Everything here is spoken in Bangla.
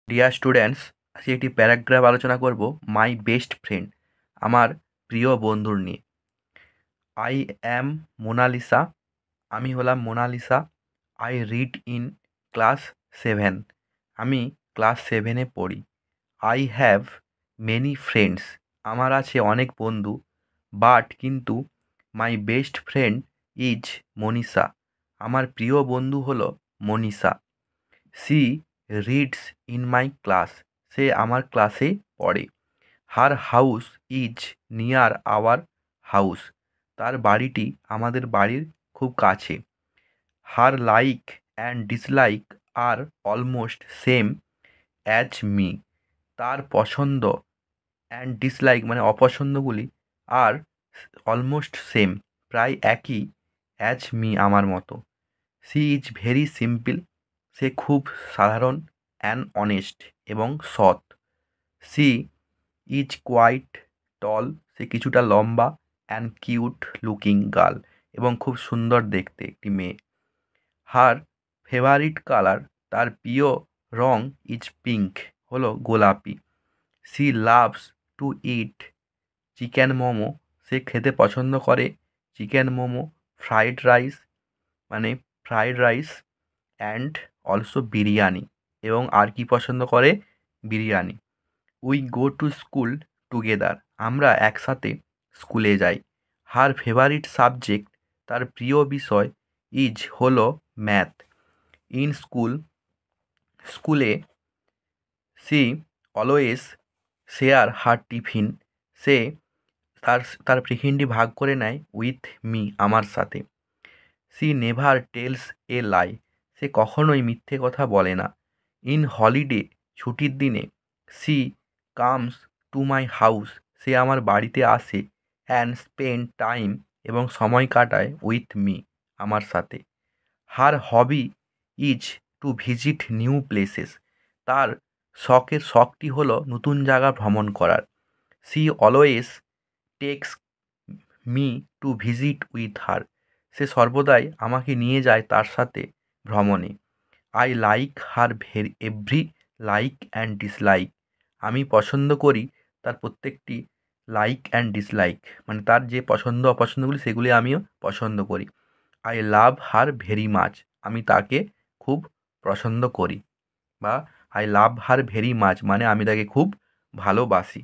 ডিয়ার স্টুডেন্টস, আজকে একটি প্যারাগ্রাফ আলোচনা করব মাই বেস্ট ফ্রেন্ড, আমার প্রিয় বন্ধুর নিয়ে। আই অ্যাম মোনালিসা, আমি হলাম Monalisa. I read in class 7, আমি ক্লাস 7-এ পড়ি। আই হ্যাভ মেনি ফ্রেন্ডস, আমার আছে অনেক বন্ধু। বাট কিন্তু my best friend is Manisha, আমার প্রিয় বন্ধু হলো Manisha. She reads in my class, সে আমার ক্লাসে পড়ে। Her house is near our house, তার বাড়িটি আমাদের বাড়ির খুব কাছে। Her like and dislike are almost same as me, তার পছন্দ অ্যান্ড ডিসলাইক মানে অপছন্দগুলি আর অলমোস্ট সেম প্রায় একই, অ্যাজ মি আমার মতো। সি ইজ ভেরি সিম্পল, সে খুব সাধারণ। অ্যান্ড অনেস্ট এবং সৎ। সি ইজ কোয়াইট টল, সে কিছুটা লম্বা। অ্যান্ড কিউট লুকিং গার্ল, এবং খুব সুন্দর দেখতে একটি মেয়ে। হার ফেভারিট কালার, তার প্রিয় রং ইজ পিঙ্ক, হলো গোলাপি। She loves to eat chicken momo, সে খেতে পছন্দ করে চিকেন মোমো, ফ্রাইড রাইস মানে fried rice and also biryani, এবং আর কি পছন্দ করে, biryani. We go to school together, আমরা একসাথে স্কুলে যাই। হার ফেভারিট সাবজেক্ট, তার প্রিয় বিষয় ইজ হলো ম্যাথ। ইন স্কুলে C always share her tiffin, সে তার তার টিফিনটি ভাগ করে নেয় উইথ মি, আমার সাথে। She never tells a lie, সে কখনোই মিথ্যে কথা বলে না। ইন হলিডে, ছুটির দিনে she comes to my house, সে আমার বাড়িতে আসে। অ্যান্ড স্পেন্ড টাইম, এবং সময় কাটায় উইথ মি, আমার সাথে। Her hobby is to visit new places, তার শখটি হলো নতুন জায়গা ভ্রমণ করার। She always takes me to visit with her, সে সর্বদাই আমাকে নিয়ে যায় তার সাথে ভ্রমণে। I like her every like and dislike, আমি পছন্দ করি তার প্রত্যেকটি লাইক অ্যান্ড ডিসলাইক মানে তার যে পছন্দ অপছন্দগুলি সেগুলি আমিও পছন্দ করি। I love her very much, আমি তাকে খুব পছন্দ করি, বা I love her very much মানে আমি তাকে খুব ভালোবাসি।